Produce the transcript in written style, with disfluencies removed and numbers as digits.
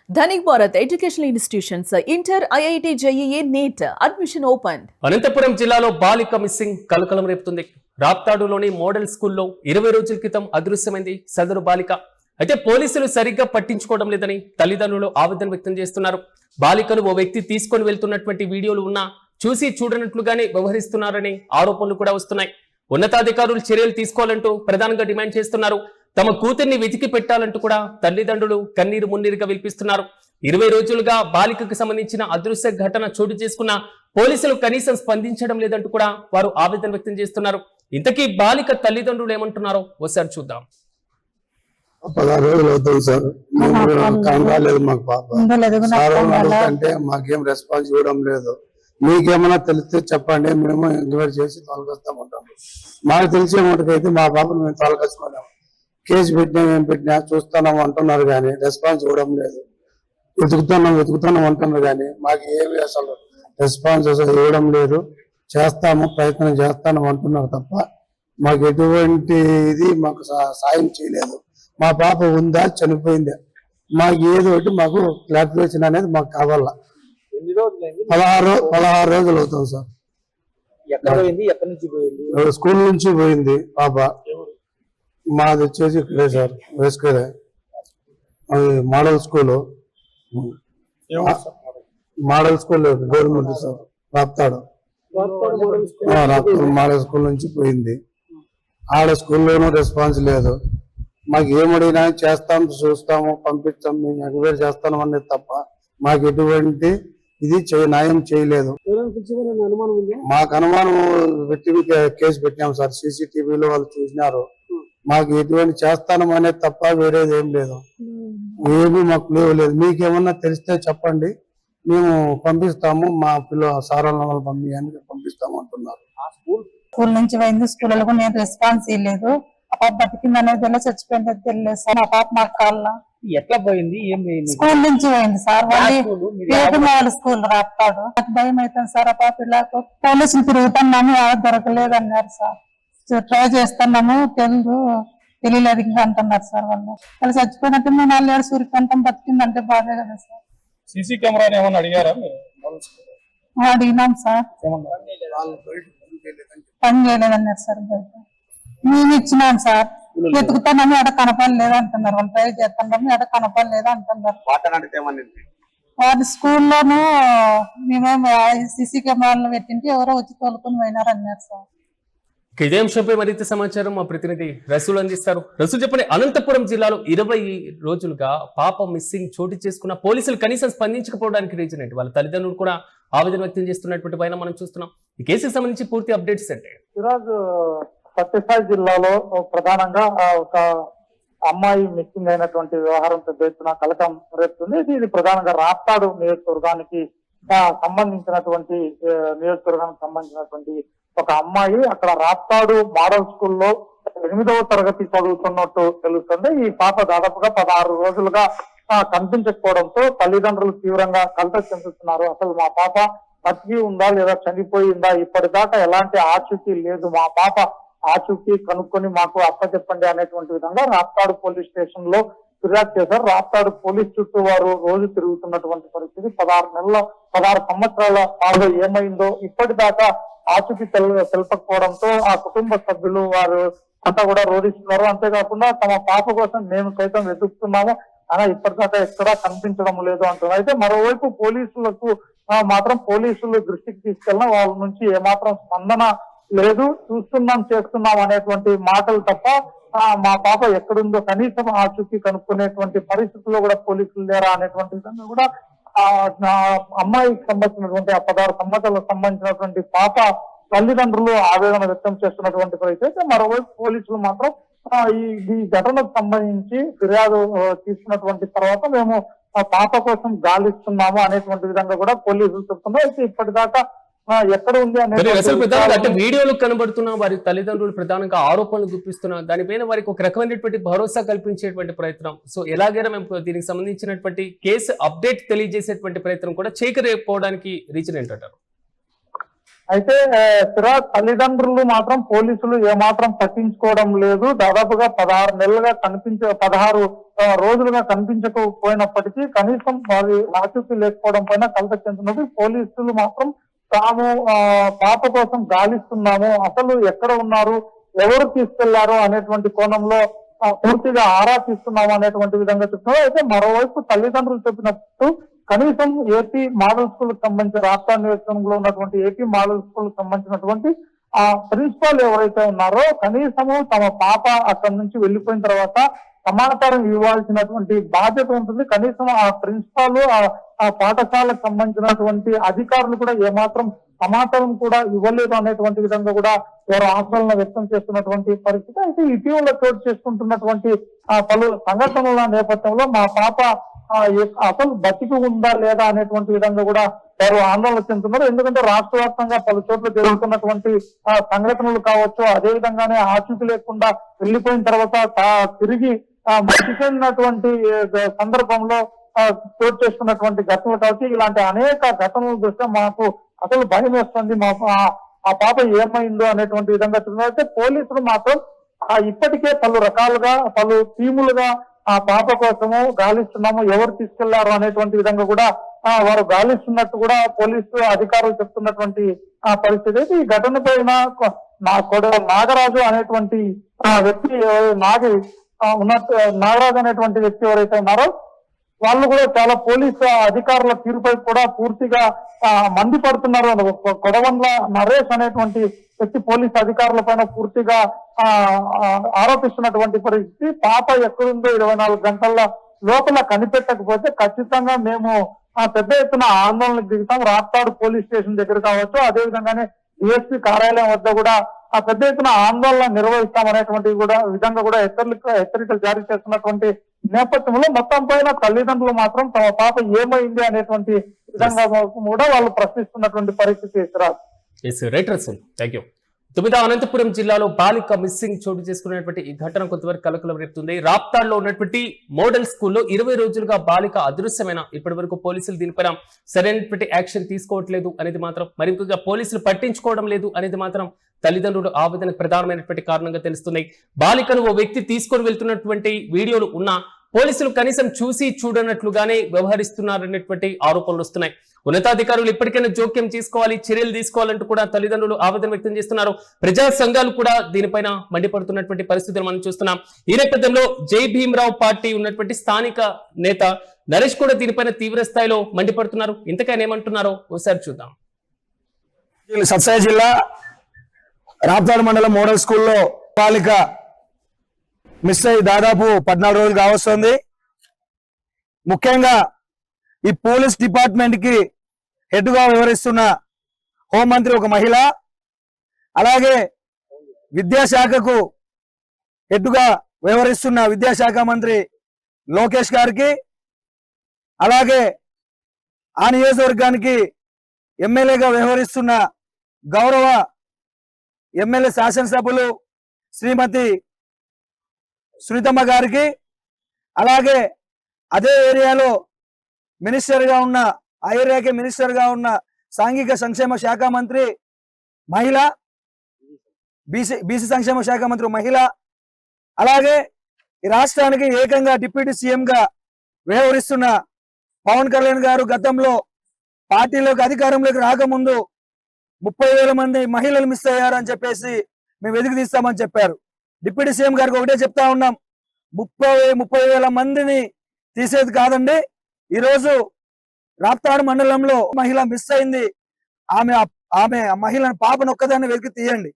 Dhanik Bharat Educational Institutions, Inter, IIT, JEE, NEET, admission opened. Anantapuram జిల్లాలో బాలిక missing కలకలం రేపుతుంది. రాప్తాడులోని model స్కూల్లో 20 రోజుల క్రితం అదృశ్యమైంది సదరు బాలిక. అయితే పోలీసులు సరిగ్గా పట్టించుకోవడం లేదని తల్లిదండ్రులు ఆవేదన వ్యక్తం చేస్తున్నారు. బాలికను ఓ వ్యక్తి తీసుకొని వెళ్తున్నటువంటి వీడియోలు ఉన్నా చూసి చూడనట్లుగానే వ్యవహరిస్తున్నారని ఆరోపణలు కూడా వస్తున్నాయి. ఉన్నతాధికారులు చర్యలు తీసుకోవాలంటూ ప్రధానంగా డిమాండ్ చేస్తున్నారు. తమ కూతుర్ని వెతికి పెట్టాలంటూ కూడా తల్లిదండ్రులు కన్నీరు మున్నీరుగా విలిపిస్తున్నారు. 20 రోజులుగా బాలికకు సంబంధించిన అదృశ్య ఘటన చోటు చేసుకున్న పోలీసులు కనీసం స్పందించడం లేదంటూ కూడా వారు ఆవేదన వ్యక్తం చేస్తున్నారు. ఇంతకీ బాలిక తల్లిదండ్రులు ఏమంటున్నారో ఒకసారి చూద్దాం. 16 రోజులు అవుతుంది సార్, రాలేదు మాకు పాప. అంటే మాకేం రెస్పాన్స్ ఇవ్వడం లేదు. మీకేమైనా తెలిస్తే చెప్పండి, మేము ఎంక్వైరీ చేసి తొలగిస్తామంటాం. మాకు తెలిసే మటుకైతే మా పాపను మేము తొలగించుకోలేము. కేసు పెట్టినా ఏం పెట్టినా చూస్తున్నాం అంటున్నారు కానీ రెస్పాన్స్ ఇవ్వడం లేదు. వెతుకుతున్నాం అంటున్నారు కానీ మాకు ఏమి అసలు రెస్పాన్స్ అసలు ఇవ్వడం లేదు. ప్రయత్నం చేస్తాను అంటున్నారు తప్ప మాకు ఎటువంటి ఇది మాకు సాయం చేయలేదు. మా పాప ఉందా చనిపోయిందా మాకు ఏదో ఒకటి మాకు క్లారిఫికేషన్ అనేది మాకు కావాలా. 16 రోజులు అవుతుంది సార్. స్కూల్ నుంచి పోయింది పాప. మాది వచ్చేసి ఇక్కడే సార్, వేసుకరే model school government sir, Raptadu model school నుంచి పోయింది. ఆడ స్కూల్లోనూ రెస్పాన్స్ లేదు. మాకు ఏమడిగినా చేస్తాం, చూస్తాము, పంపిస్తాం, మేము ఎంక్వైరీ చేస్తాం అనేది తప్ప మాకు ఎటువంటి ఇది న్యాయం చేయలేదు. మాకు అనుమానం పెట్టి కేసు పెట్టినాం సార్. CCTVలో వాళ్ళు చూసినారు. మాకు ఎటువంటి చేస్తాను అనేది తప్ప వేరేది ఏం లేదు. ఏమీ మాకు లేదు. మీకేమన్నా తెలిస్తే చెప్పండి, మేము పంపిస్తాము. మా సారాలను పంపిస్తాము అంటున్నారు. స్కూల్ నుంచి పోయింది, స్కూల్లో కూడా నేను రెస్పాన్స్ ఇవ్వలేదు. ఆ పాప బతికింది అనేది తెలియదు, చచ్చిపోయింది తెలియదు సార్. ఆ పాప నాకు కాళ్ళ ఎట్లా పోయింది, ఏం స్కూల్ నుంచి పోయింది సార్. వాళ్ళ స్కూల్ రాస్తాడు. నాకు భయం అవుతుంది సార్. ఆ పాప ఇలా పోలీసులు తిరుగుతున్నాము, దొరకలేదు అన్నారు సార్. ట్రై చేస్తున్నాము, తెలియలేదు ఇంకా అంటున్నారు సార్. వాళ్ళు చచ్చిపోయినట్టు మేము 4 ఏడు సూర్యకంఠం బతికిందంటే బాధే కదా సార్. సీసీ కెమెరా ఏమన్నా అడిగారా? అడిగినాం సార్, పని చేయలేదన్నారు సార్. మేము ఇచ్చినాం సార్. వెతుకుతానని ఎడ కనపడలేదు అంటున్నారు. వాళ్ళు ట్రై చేస్తున్నాము, ఎడ కనపడలేదు అంటున్నారు. వాటి స్కూల్లోనూ మేమేమో CC కెమెరాలు పెట్టింటే ఎవరో వచ్చి తోలుకొని పోయినారు అన్నారు సార్. ఇదే అంశంపై మరింత సమాచారం మా ప్రతినిధి రసూల్ అందిస్తారు. రసూల్ చెప్పండి, అనంతపురం జిల్లాలో 20 రోజులుగా పాప మిస్సింగ్ చోటు చేసుకున్న పోలీసులు కనీసం స్పందించకపోవడానికి రీజన్ ఏంటి? వాళ్ళ తల్లిదండ్రులు కూడా ఆవేదన వ్యక్తం చేస్తున్నటువంటి పైన మనం చూస్తున్నాం. ఈ కేసుకు సంబంధించి పూర్తి అప్డేట్స్ అంటే ఈరోజు సత్యసాయి జిల్లాలో ప్రధానంగా ఒక అమ్మాయి మిస్సింగ్ అయినటువంటి వ్యవహారం పెద్ద ఎత్తున కలకం రేపుతుంది. ఇది ప్రధానంగా రాప్తాడు నియోజకవర్గానికి సంబంధించినటువంటి ఒక అమ్మాయి అక్కడ రాప్తాడు మోడల్ స్కూల్లో 8వ తరగతి చదువుతున్నట్టు తెలుస్తుంది. ఈ పాప దాదాపుగా 16 రోజులుగా కనిపించకపోవడంతో తల్లిదండ్రులు తీవ్రంగా కలత చెందుతున్నారు. అసలు మా పాప బతికి ఉందా లేదా చనిపోయిందా, ఇప్పటిదాకా ఎలాంటి ఆచూకీ లేదు, మా పాప ఆచూకీ కనుక్కొని మాకు అప్పచెప్పండి అనేటువంటి విధంగా రాప్తాడు పోలీస్ స్టేషన్ లో ఫిర్యాదు చేశారు. రాప్తాడు పోలీస్ చుట్టూ వారు రోజు తిరుగుతున్నటువంటి పరిస్థితి. 16 సంవత్సరాల పాటు ఏమైందో ఇప్పటిదాకా ఆచూకీ తెలపకపోవడంతో ఆ కుటుంబ సభ్యులు వారు అంతా కూడా రోధిస్తున్నారు. అంతేకాకుండా తమ పాప కోసం మేము సైతం వెతుకుతున్నాము అలా ఇప్పటిదాకా ఎక్కడా కనిపించడం లేదు అంటున్నారు. అయితే మరోవైపు పోలీసులకు మాత్రం పోలీసులు దృష్టికి తీసుకెళ్ళిన వాళ్ళ నుంచి ఏమాత్రం స్పందన లేదు. చూస్తున్నాం, చేస్తున్నాం అనేటువంటి మాటలు తప్ప మా పాప ఎక్కడుందో కనీసం ఆచూకీ కనుక్కునేటువంటి పరిస్థితుల్లో కూడా పోలీసులు లేరా అనేటువంటి విధంగా కూడా అమ్మాయికి సంబంధించినటువంటి 16 సంవత్సరాలకు సంబంధించినటువంటి పాప తల్లిదండ్రులు ఆవేదన వ్యక్తం చేస్తున్నటువంటి పరిస్థితి. మరోవైపు పోలీసులు మాత్రం ఈ ఘటనకు సంబంధించి ఫిర్యాదు తీసుకున్నటువంటి తర్వాత మేము పాప కోసం గాలిస్తున్నాము అనేటువంటి విధంగా కూడా పోలీసులు చెప్తున్నారు. అయితే ఇప్పటిదాకా ఎక్కడ ఉంది అంటే వీడియోలు కనబడుతున్న వారి తల్లిదండ్రులు ప్రధానంగా ఆరోపణలు గుప్పిస్తున్నారు. దానిపైన వారికి ఒక రకమైనటువంటి భరోసా కల్పించేటువంటి ప్రయత్నం. సో ఎలాగైనా మేము దీనికి సంబంధించినటువంటి కేసు అప్డేట్ తెలియజేసేటువంటి ప్రయత్నం కూడా చేయకపోవడానికి రీజన్ ఏంటంటారు? అయితే సిరాజ్ తల్లిదండ్రులు మాత్రం పోలీసులు ఏమాత్రం పట్టించుకోవడం లేదు. దాదాపుగా 16 నెలలుగా 16 రోజులుగా కనిపించకపోయినప్పటికీ కనీసం వారి ఆచూకీ లేకపోవడం పైన కలత చెందుతున్నది. పోలీసులు మాత్రం తాము పాప కోసం గాలిస్తున్నాము, అసలు ఎక్కడ ఉన్నారు, ఎవరు తీసుకెళ్లారు అనేటువంటి కోణంలో పూర్తిగా ఆరా తీస్తున్నాము అనేటువంటి విధంగా చెప్తున్నారు. అయితే మరోవైపు తల్లిదండ్రులు చెప్పినట్టు కనీసం ఏపీ మోడల్ స్కూల్ కి సంబంధించిన రాష్ట్ర నియోజకవర్గంలో ఉన్నటువంటి ఏపీ మోడల్ స్కూల్ కి సంబంధించినటువంటి ఆ ప్రిన్సిపాల్ ఎవరైతే ఉన్నారో కనీసము తమ పాప అక్కడి నుంచి వెళ్లిపోయిన తర్వాత సమాచారం ఇవ్వాల్సినటువంటి బాధ్యత ఉంటుంది. కనీసం ఆ ప్రిన్సిపాల్ ఆ పాఠశాలకు సంబంధించినటువంటి అధికారులు కూడా ఏమాత్రం సమాచారం కూడా ఇవ్వలేదు అనేటువంటి విధంగా కూడా వారు ఆందోళన వ్యక్తం చేస్తున్నటువంటి పరిస్థితి. అయితే ఇటీవల చోటు చేసుకుంటున్నటువంటి పలు సంఘటనల నేపథ్యంలో మా పాప అసలు బతికి ఉందా లేదా అనేటువంటి విధంగా కూడా వారు ఆందోళన చెందుతున్నారు. ఎందుకంటే రాష్ట్ర వ్యాప్తంగా పలు చోట్ల జరుగుతున్నటువంటి సంఘటనలు కావచ్చు, అదే విధంగానే ఆచూకీ లేకుండా వెళ్లిపోయిన తర్వాత తిరిగి మృతి చెందినటువంటి సందర్భంలో చోటు చేసుకున్నటువంటి ఘటనలు కావచ్చు, ఇలాంటి అనేక ఘటనల దృష్ట్యా మాకు అసలు భయం వేస్తుంది, మా ఆ పాప ఏమైందో అనేటువంటి విధంగా చెప్తున్నారు. అయితే పోలీసులు మాత్రం ఇప్పటికే పలు రకాలుగా పలు టీములుగా ఆ పాప కోసము గాలిస్తున్నాము, ఎవరు తీసుకెళ్లారు అనేటువంటి విధంగా కూడా వారు గాలిస్తున్నట్టు కూడా పోలీసు అధికారులు చెప్తున్నటువంటి పరిస్థితి. ఈ ఘటన పైన నాగరాజు అనేటువంటి వ్యక్తి నాగరాజు అనేటువంటి వ్యక్తి ఎవరైతే ఉన్నారో వాళ్ళు కూడా చాలా పోలీసు అధికారుల తీరుపై కూడా పూర్తిగా మండిపడుతున్నారు. కొడవన్ల నరేష్ అనేటువంటి వ్యక్తి పోలీసు అధికారుల పైన పూర్తిగా ఆరోపిస్తున్నటువంటి పరిస్థితి. పాప ఎక్కడుందో 24 గంటల లోపల కనిపెట్టకపోతే ఖచ్చితంగా మేము పెద్ద ఎత్తున ఆందోళనకు దిగుతాం. రాప్తాడు పోలీస్ స్టేషన్ దగ్గర కావచ్చు, అదే విధంగానే డిఎస్పీ కార్యాలయం వద్ద కూడా పెద్ద ఎత్తున ఆందోళన నిర్వహిస్తామనేటువంటి విధంగా కూడా హెచ్చరికలు జారీ చేస్తున్నటువంటి నేపథ్యంలో మొత్తం పైన తల్లిదండ్రులు మాత్రం తమ పాప ఏమైంది అనేటువంటి విధంగా కూడా వాళ్ళు ప్రశ్నిస్తున్నటువంటి పరిస్థితి. Thank you. అనంతపురం జిల్లాలో బాలిక మిస్సింగ్ చోటు చేసుకున్నటువంటి ఈ ఘటన కొంతవరకు కలకలం రేపుతుంది. రాప్తాడ్లో ఉన్నటువంటి మోడల్ స్కూల్లో 20 రోజులుగా బాలిక అదృశ్యమైన ఇప్పటి వరకు పోలీసులు దీనిపైన సరైనటువంటి యాక్షన్ తీసుకోవట్లేదు అనేది మాత్రం, మరి ఇంకొక పోలీసులు పట్టించుకోవడం లేదు అనేది మాత్రం తల్లిదండ్రులు ఆవేదనకు ప్రధానమైనటువంటి కారణంగా తెలుస్తున్నాయి. బాలికను ఓ వ్యక్తి తీసుకొని వెళ్తున్నటువంటి వీడియోలు ఉన్నా పోలీసులు కనీసం చూసి చూడనట్లుగానే వ్యవహరిస్తున్నారనేటువంటి ఆరోపణలు వస్తున్నాయి. ఉన్నతాధికారులు ఇప్పటికైనా జోక్యం తీసుకోవాలి, చర్యలు తీసుకోవాలంటూ కూడా తల్లిదండ్రులు ఆవేదన వ్యక్తం చేస్తున్నారు. ప్రజా సంఘాలు కూడా దీనిపైన మండిపడుతున్నటువంటి పరిస్థితులు మనం చూస్తున్నాం. ఈ నేపథ్యంలో జై భీమరావు పార్టీ ఉన్నటువంటి స్థానిక నేత నరేష్ కూడా దీనిపైన తీవ్ర స్థాయిలో మండిపడుతున్నారు. ఇంతకైనా ఏమంటున్నారో ఒకసారి చూద్దాం. సత్సాయి జిల్లా రాప్తాడు మండలం మోడల్ స్కూల్లో బాలిక మిస్ అయ్యి దాదాపు 14 రోజులు కావస్తుంది. ముఖ్యంగా ఈ పోలీస్ డిపార్ట్మెంట్ కి హెడ్ గా వ్యవహరిస్తున్న హోంమంత్రి ఒక మహిళ, అలాగే విద్యాశాఖకు హెడ్ గా వ్యవహరిస్తున్న విద్యాశాఖ మంత్రి లోకేష్ గారికి, అలాగే ఆ నియోజకవర్గానికి ఎమ్మెల్యేగా వ్యవహరిస్తున్న గౌరవ ఎమ్మెల్యే శాసనసభ్యులు శ్రీమతి సునీతమ్మ గారికి, అలాగే అదే ఏరియాలో మినిస్టర్ గా ఉన్న ఆ ఏరియాకి మినిస్టర్ గా ఉన్న సాంఘిక సంక్షేమ శాఖ మంత్రి మహిళ, బీసీ సంక్షేమ శాఖ మంత్రి మహిళ, అలాగే ఈ రాష్ట్రానికి ఏకంగా డిప్యూటీ సీఎం గా వ్యవహరిస్తున్న పవన్ కళ్యాణ్ గారు గతంలో పార్టీలోకి అధికారంలోకి రాకముందు 30,000 మంది మహిళలు మిస్ అయ్యారు అని చెప్పేసి మేము వెతికి తీస్తామని చెప్పారు. డిప్యూటీ సీఎం గారికి ఒకటే చెప్తా ఉన్నాం, 30,000 మందిని తీసేది కాదండి, ఈరోజు రాప్తాడు మండలంలో మహిళ మిస్ అయింది, ఆమె మహిళను పాపను ఒక్కదాన్ని వెతికి తీయండి.